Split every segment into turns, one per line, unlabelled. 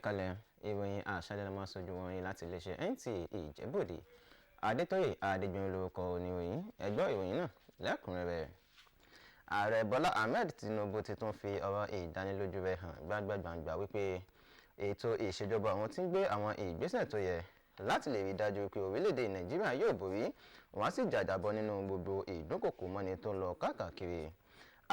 kalẹ̀ ìròyìn àṣálẹ́ ló máa sojú wọn yín láti iléeṣẹ́ Nta Ijebu Ode Adétóyè Adégbèmí lórúkọ oníròyìn ẹgbọ́ ìròyìn náà lẹ́kùnrẹ́rẹ́. Ààrẹ Bọ́lá Ahmed Tinubu ti tún fi ọ̀rọ̀ ìdánilójú rẹ̀ hàn gbangba wípé ètò ìṣèjọba àwọn tí ń gbé àwọn ìgbésẹ̀ tó yẹ láti lè rí dájú pé orílẹ̀-èdè Nàìjíríà yóò borí wọ́n á sì jàjàbọ́ nínú gbogbo ìdúnkòkò mọ́ni tó ń lọ káàkiri.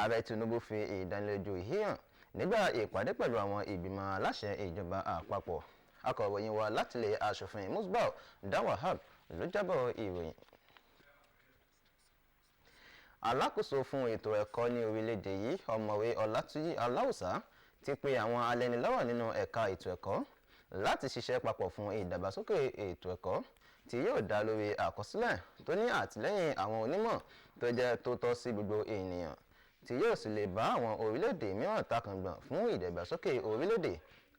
Ààrẹ Tinubu fi ìdánilójú yìí hàn nígbà ìpàdé pẹ̀lú àwọn ìgbìmọ̀ aláṣẹ ìjọba àpapọ̀. Akọ̀ròyìn wa láti ilé aṣòfin Musbau Dawahab ló jábọ̀ ìròyìn. Alákòóso fún ètò ẹ̀kọ́ ní orílẹ̀-èdè yìí ọ̀mọ̀wé Ọlátúnjí Aláùsá ti pe àwọn alẹ́nilọ́rọ̀ nínú ẹ̀ka ètò ẹ̀kọ́ láti ṣiṣẹ́ papọ̀ fún ìdàgbàsókè ètò ẹ̀kọ́ tí yóò dá lórí àkọsílẹ̀ tó ní àtìlẹ́yìn àwọn onímọ̀ tó jẹ́ tó tọ́ sí gbogbo ènìyàn tí yóò sì lè bá àwọn orílẹ̀-èdè mìíràn takàngbọ̀n fún ìdàgbàsókè orílẹ̀-èdè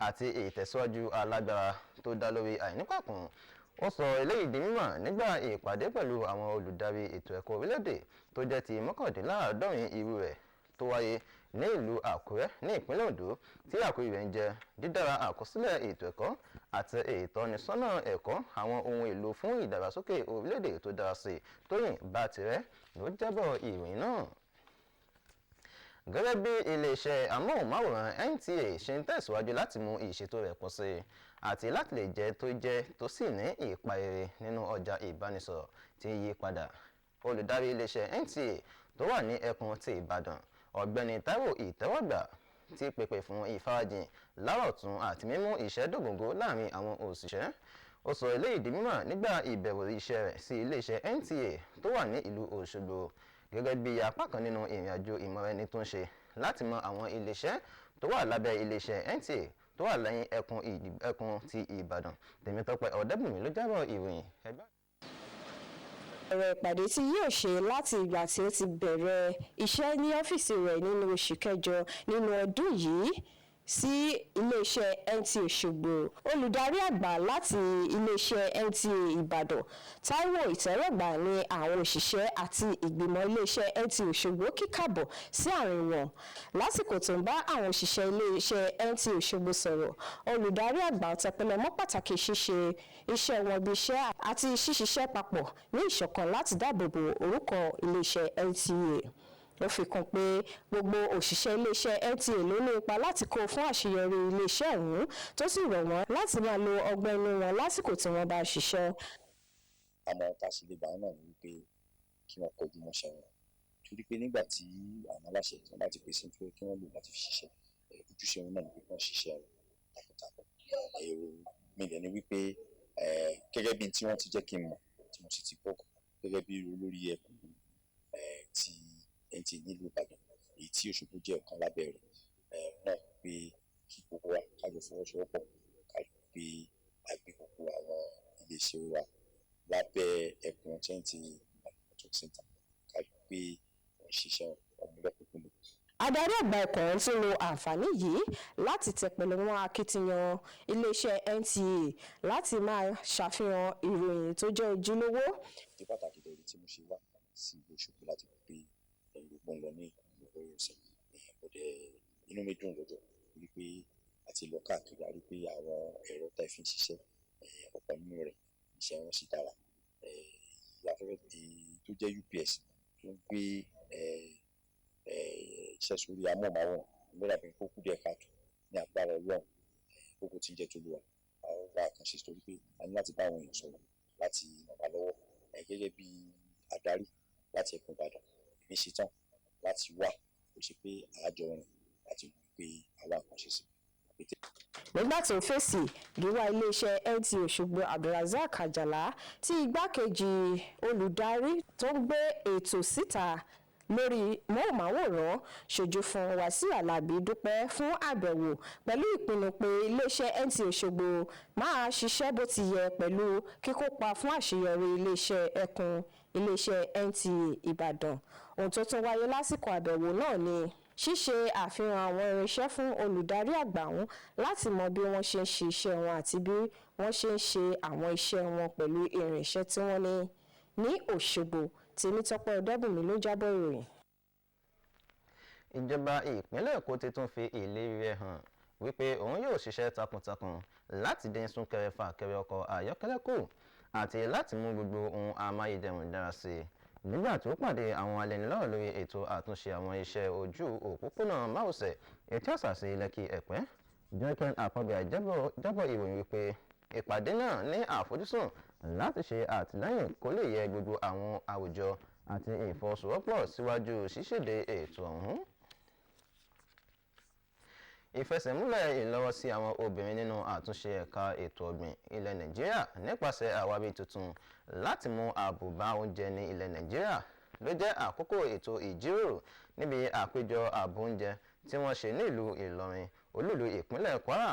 àti ìtẹ̀síwájú alágbára tó dá lórí àìnípàkùn. Ó sọ eléyìí di mímọ̀ nígbà ìpàdé pẹ̀lú àwọn olùdarí ètò ẹ̀kọ́ orílẹ̀-èdè tó jẹ́ ti mọ́kàndínláàádọ́rin irú rẹ̀ tó wáyé ní ìlú Àkúrẹ́ ní ìpínlẹ̀ Oǹdó tí àkórí rẹ̀ ń jẹ́ dídára àkọsílẹ̀ ètò ẹ̀kọ́ àti ìtọ́nisọ́nà ẹ̀kọ́ àwọn ohun èlò fún ìdàgbàsókè orílẹ̀-èdè tó dára sí Tóyìn Bátìrẹ́ ló jábọ̀ ìròyìn náà. Gẹ́gẹ́ bí iléeṣẹ́ amóhùnmáwòrán NTA ṣe ń tẹ̀síwájú láti mú ìṣètò rẹ̀ pọ̀ sí àti láti lè jẹ́ tó sì ní ipa rere nínú ọjà ìbánisọ̀rọ̀ tí ń yí padà. Olùdarí iléeṣẹ́ NTA tó wà ní ẹkùn ti Ìbàdàn Ọ̀gbẹ́ni Táíwò Ìtẹ́wọ́gbà ti pèpè fún ìfarajìn lárọ̀tún àti mímú ìṣẹ́dógógó láàrin àwọn òṣìṣẹ́. Ó sọ eléyìí di mímọ̀ nígbà ìbẹ̀wò iṣẹ́ rẹ̀ sí iléeṣẹ́ NTA tó wà ní ìlú Òṣogbo gẹ́gẹ́ bí apá kan nínú ìrìnàjò ìmọ̀rẹ́ni tó ń ṣe láti mọ àwọn iléeṣẹ́ tó wà lábẹ́ iléeṣẹ́ NTA tó wà lẹ́yìn ẹkùn ti Ìbàdàn. Tèmítọ́pẹ́ Ọ̀dẹ́bùnmi ló jábọ̀ ìròyìn ẹgbẹ́.
Ọ̀rọ̀ ìpàdé tí yóò ṣe láti ìgbà tí ó ti bẹ̀rẹ̀ iṣẹ́ ní ọ́fíìsì rẹ̀ nínú oṣù kẹjọ nínú ọdún yìí sí iléeṣẹ́ Nta Òṣogbo. Olùdarí àgbà láti iléeṣẹ́ Nta Ìbàdàn Táíwò Ìtẹ́wọ́gbà ní àwọn òṣìṣẹ́ àti ìgbìmọ̀ iléeṣẹ́ Nta Òṣogbo kíkàbọ̀ sí àárín wọn. Lásìkò tó ń bá àwọn òṣìṣẹ́ iléeṣẹ́ Nta Òṣogbo sọ̀rọ̀, olùdarí àgbà tẹpẹlẹmọ́ pàtàkì ṣíṣe iṣẹ́ wọn bí iṣẹ́ àti ṣíṣiṣẹ́ papọ̀ ní ìṣọ̀kan láti dáàbòbò orúkọ iléeṣẹ́ Nta. Ó fi kún pé gbogbo òṣìṣẹ́ iléeṣẹ́ Nta ló ní ipa láti kó fún àṣeyọrí iléeṣẹ́ ọ̀hún tó sì rọ̀ wọ́n láti máa lo ọgbọ́n inú wọn lásìkò tí wọ́n bá ṣiṣẹ́.
Àmọ́ tá a sì lè gbà náà ni wípé kí wọ́n kọjú mọ́ṣẹ́ wọn torí pé nígbà tí àwọn aláṣẹ tí wọ́n bá ti pèsè fún kí wọ́n lò láti fi ṣiṣẹ́ ojúṣe wọn náà ni pé wọ́n ṣiṣẹ́ rẹ̀ takuntakun. Èrò mi lẹ̀ ni wípé gẹ́gẹ́ bí tí wọ́n ti jẹ́ kí n mọ̀ tí mo sì ti gbọ́ gẹ́gẹ́ bí olórí ẹkùn ti Nta nílùú Ìbàdàn èyí tí Òṣogbo jẹ́ ọ̀kan lábẹ́ rẹ̀ náà pé kí gbogbo wa kájọ fọwọ́sowọ́pọ̀ kájọ pé àgbẹ̀ gbogbo àwọn iléeṣẹ́ wa lábẹ́ ẹkùn Nta Ìbàdàn Center kájọ pé wọ́n ṣiṣẹ́ ọmọlẹ́kùnkùn.
Adarí àgbà ẹ̀kọ́ tún lo àǹfààní yìí láti tẹpẹlẹmọ́ akitiyan iléeṣẹ́ Nta láti máa ṣàfihàn ìròyìn tó jẹ́ ojúlówó.
Ní pàtàkì lẹ́yìn tí mo ṣe wá sí Òṣogbo láti pé gbogbo ń lọ ní gbogbo ọ̀sẹ̀ ọ̀dẹ̀ inú mi dùn lọ́jọ́ wípé àti lọ káàkiri àrí pé àwọn ẹ̀rọ tá ẹ fi ń ṣiṣẹ́ ọ̀pọ̀ nínú rẹ̀ iṣẹ́ wọn sì dára. Afẹ́fẹ́ tó jẹ́ UPS tó ń gbé iṣẹ́ sórí amóhùnmáwòrán lọ́dà bí kó kú díẹ̀ káàtó ní agbára Ọlọ́run gbogbo tí ń jẹ́ tó lù wá àwọn ọba àkànṣe torí pé a ní láti bá àwọn èèyàn sọ̀rọ̀ láti ràn wá lọ́wọ́ gẹ́gẹ́ bí adarí láti ẹkùn Ìbàdàn èmi ṣetán láti wà kó ṣe pé àjọ rìn láti wí pé àwọn àkànṣe sí.
Nígbà tó ń fèsì gíwá iléeṣẹ́ Nta Òṣogbo Abdulrasaq Àjàlá tí igbákejì olùdarí tó ń gbé ètò síta lórí móhùnmáwòrán ṣojú fún Wàsíù Alábí dúpẹ́ fún àbẹ̀wò pẹ̀lú ìpinnu pé iléeṣẹ́ Nta Òṣogbo máa ṣiṣẹ́ bó ti yẹ pẹ̀lú kíkópa fún àṣeyọrí iléeṣẹ́ ẹkùn iléeṣẹ́ Nta Ìbàdàn. Ohun tó tún wáyé lásìkò àbẹ̀wò náà ni ṣíṣe àfihàn àwọn irinṣẹ́ fún olùdarí àgbà ọ̀hún láti mọ bí wọ́n ṣe ń ṣe iṣẹ́ wọn àti bí wọ́n ṣe ń ṣe àwọn iṣẹ́ wọn pẹ̀lú irinṣẹ́ tí wọ́n ní Òṣogbo. Tèmítọ́pẹ́ Ọ̀dẹ́bùnmi ló jábọ̀ ìròyìn.
Ìjọba ìpínlẹ̀ Èkó ti tún fi ìlérí rẹ̀ hàn wípé òun yóò ṣiṣẹ́ takuntakun láti dín súnkẹrẹ fàkẹrẹ ọkọ̀ ayọ́kẹ́lẹ́ kù àti láti mú gbogbo ohun amáyédẹrùn dára sí i. Nígbà tó pàdé àwọn alẹ́nulọ́rọ̀ lórí ètò àtúnṣe àwọn iṣẹ́ ojú òpópónà márosẹ̀ Etí Ọ̀sà sí Lẹ́kì Ẹ̀pẹ́, Jẹ́kẹ́n Àpọ́bíà jábọ̀ ìròyìn wípé ìpàdé náà ní àfojúsùn láti ṣe àtìlẹ́yìn kó lè yẹ gbogbo àwọn àwùjọ àti ìfọwọ́sowọ́pọ̀ síwájú ṣíṣèdè ètò ọ̀hún. Ìfẹsẹ̀múlẹ̀ ìlọ́wọ́sí àwọn obìnrin nínú àtúnṣe ẹ̀ka ètò ọ̀gbìn ilẹ̀ Nàìjíríà nípasẹ̀ àwárí tuntun láti mú ààbò bá oúnjẹ ní ilẹ̀ Nàìjíríà ló jẹ́ àkókò ètò ìjíròrò níbi àpéjọ ààbò oúnjẹ tí wọ́n ṣe nílùú Ìlọrin, olúìlú ìpínlẹ̀ Kwara.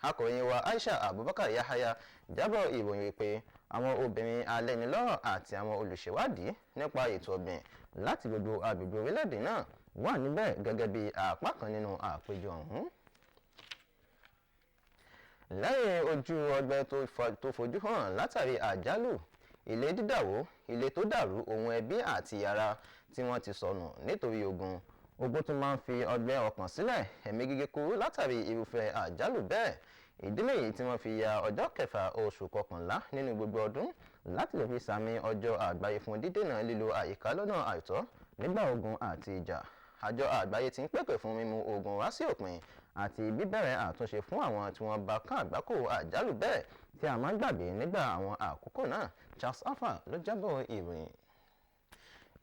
Akọ̀ròyìn wa Aisha Abubakar Yahaya jábọ̀ ìròyìn pé àwọn obìnrin alẹ́nulọ́rọ̀ àti àwọn olùṣèwádìí nípa ètò ọ̀gbìn láti gbogbo agbègbè orílẹ̀-èdè náà wà níbẹ̀ gẹ́gẹ́ bí apá kan nínú àpéjọ ọ̀hún. Lẹ́yìn ojú ọgbẹ́ tó fojú hàn látàrí àjálù, ilé dídàwó, ilé tó dàrú, ohun ẹbí àti ara tí wọ́n ti sọnù nítorí ogun tún máa ń fi ọgbẹ́ ọkàn sílẹ̀, ẹ̀mí gígé kúrú látàrí irúfẹ́ àjálù bẹ́ẹ̀. Ìdí nìyí tí wọ́n fi ya ọjọ́ kẹfà oṣù kọkànlá nínú gbogbo ọdún láti lè fi sàmì ọjọ́ àgbáyé fún dídènà lílo àyíká lọ́nà àìtọ́ nígbà ogun àti ìjà. Àjọ àgbáyé ti ń pèpè fún mímú ogun wá sí òpin àti bíbẹ̀rẹ̀ àtúnṣe fún àwọn tí wọ́n bá kán àgbákò àjálù bẹ́ẹ̀ tí a máa ń gbàgbé nígbà àwọn àkókò náà. Charles Alfa ló jábọ̀ ìròyìn.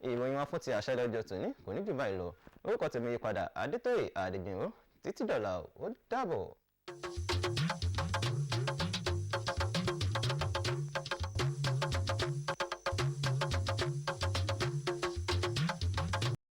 Ìròyìn wọn fún ti àṣẹ lọ́jọ́ tòní kò ní jù báyìí lọ. Orúkọ tèmi yí padà Adétóyè Adégbìnró. Títí dọ̀la ó dàbọ̀.